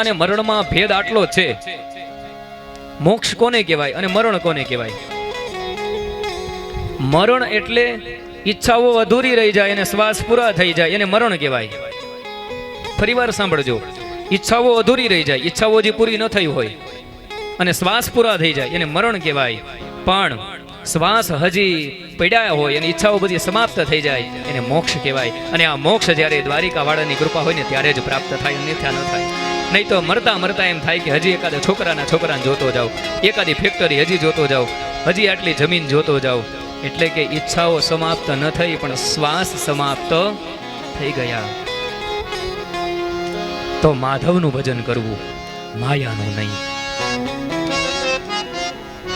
અને મરણમાં ભેદ આટલો છે. મોક્ષ કોને કહેવાય અને મરણ કોને કહેવાય? મરણ એટલે ઈચ્છાઓ અધૂરી રહી જાય અને શ્વાસ પૂરા થઈ જાય એને મરણ કહેવાય. ફરીવાર સાંભળજો, ઈચ્છાઓ અધૂરી રહી જાય, ઈચ્છાઓ જે પૂરી ન થઈ હોય અને શ્વાસ પૂરા થઈ જાય એને મરણ કહેવાય. પણ શ્વાસ હજી પડ્યા હોય અને ઈચ્છાઓ બધી સમાપ્ત થઈ જાય એને મોક્ષ કહેવાય. અને આ મોક્ષ જ્યારે દ્વારિકા વાળાની કૃપા હોય ને ત્યારે જ પ્રાપ્ત થાય, અન્યથા ન થાય. નહીં તો મરતા મરતા એમ થાય કે હજી એકાદા છોકરાને જોતો જાઓ, એકાદી ફેક્ટરી હજી જોતો જાઓ, હજી આટલી જમીન જોતો જાઓ. એટલે કે ઈચ્છાઓ સમાપ્ત ન થઈ પણ શ્વાસ સમાપ્ત થઈ ગયા. તો માધવનું ભજન કરવું, માયાનું નહીં.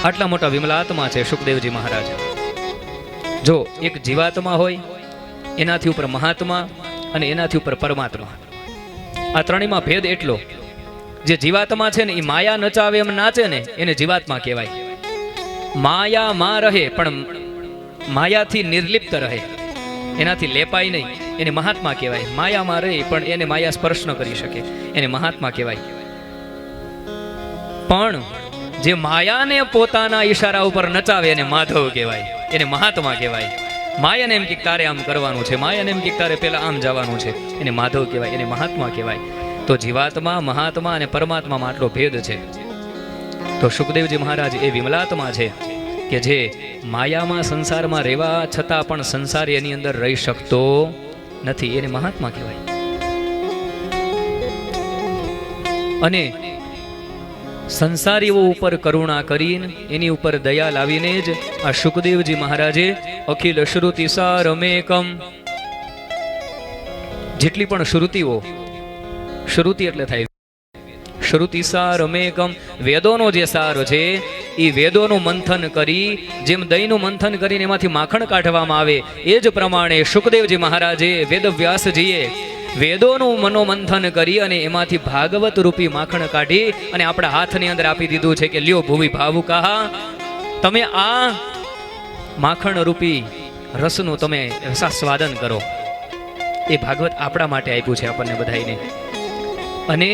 આટલા મોટા વિમલાત્મા છે સુખદેવજી મહારાજ. જો એક જીવાત્મા હોય, એનાથી ઉપર મહાત્મા અને એનાથી ઉપર પરમાત્મા. આ ત્રણેયમાં ભેદ એટલો, જે જીવાત્મા છે ને એ માયા નચાવે એમ નાચે ને એને જીવાત્મા કહેવાય. માયામાં રહે પણ માયાથી નિર્લિપ્ત રહે, એનાથી લેપાય નહીં, એને મહાત્મા કહેવાય. માયામાં રહે પણ એને માયા સ્પર્શ ન કરી શકે, એને મહાત્મા કહેવાય. પણ જે માયાને પોતાના ઈશારા ઉપર નચાવે એને માધવ કહેવાય, એને મહાત્મા કહેવાય. માયાને એમ કે તારે આમ કરવાનું છે, માયાને એમ કે તારે પેલા આમ જવાનું છે, એને માધવ કહેવાય, એને મહાત્મા કહેવાય. તો જીવાત્મા, મહાત્મા અને પરમાત્મામાં આટલો ભેદ છે. તો સુખદેવજી મહારાજ એ વિમલાત્મા છે કે જે માયામાં સંસારમાં રહેવા છતાં પણ સંસાર એની અંદર રહી શકતો નથી, એને મહાત્મા કહેવાય. અને સંસારીઓ ઉપર કરુણા કરીને એની ઉપર દયા લાવીને જ આ સુખદેવજી મહારાજે અખિલ શ્રુતિ સારમેકમ, જેટલી પણ શ્રુતિઓ, શ્રુતિ એટલે થાય શ્રુતિ સારમેકમ, વેદોનો જે સાર છે એ વેદોનું મંથન કરી, જેમ દહીંનું મંથન કરીને એમાંથી માખણ કાઢવામાં આવે એ જ પ્રમાણે સુખદેવજી મહારાજે વેદવ્યાસજીએ વેદોનું મનોમંથન કરી અને એમાંથી ભાગવત રૂપી માખણ કાઢી અને આપણા હાથની અંદર આપી દીધું છે કે લ્યો ભુવિ ભાવુકા, તમે આ માખણ રૂપી રસનું તમે રસાસ્વાદન કરો. એ ભાગવત આપણા માટે આપ્યું છે આપણને બધાઈને. અને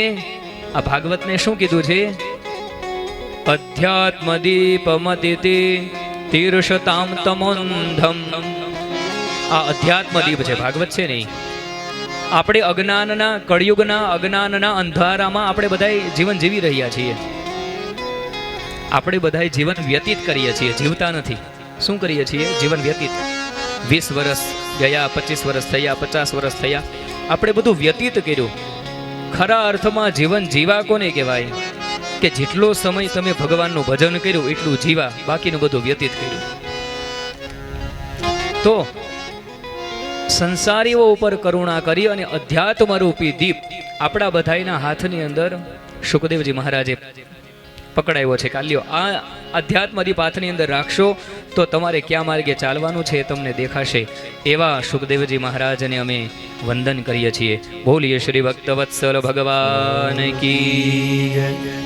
આ ભાગવતને શું કીધું છે? અધ્યાત્મ દીપમતિતિ તીર્ષતામ તમોંધમ. આ અધ્યાત્મ દીપ છે, ભાગવત છે નહીં. આપણે અજ્ઞાનના, કળિયુગના અજ્ઞાનના અંધારામાં આપણે બધા જીવન જીવી રહ્યા છીએ. આપણે બધા જીવન વ્યતીત કરીએ છીએ, જીવતા નથી. શું કરીએ છીએ? જીવન વ્યતીત. 20 વર્ષ ગયા, 25 વર્ષ થયા, 50 વર્ષ થયા, આપણે બધું વ્યતીત કર્યું. ખરા અર્થમાં જીવન જીવા કોને કહેવાય? કે જેટલો સમય તમે ભગવાનનું ભજન કર્યું એટલું જીવા, બાકીનું બધું વ્યતીત કર્યું. તો સંસારીઓ ઉપર કરુણા કરી અને અધ્યાત્મ રૂપી દીપ આપણા બધાના હાથની અંદર સુખદેવજી મહારાજે પકડાયો છે. કાલ્યો આ અધ્યાત્મ દીપ હાથની અંદર રાખશો તો તમારે ક્યાં માર્ગે ચાલવાનું છે એ તમને દેખાશે. એવા સુખદેવજી મહારાજને અમે વંદન કરીએ છીએ. બોલીએ શ્રી ભક્તવત્સલ ભગવાન કી.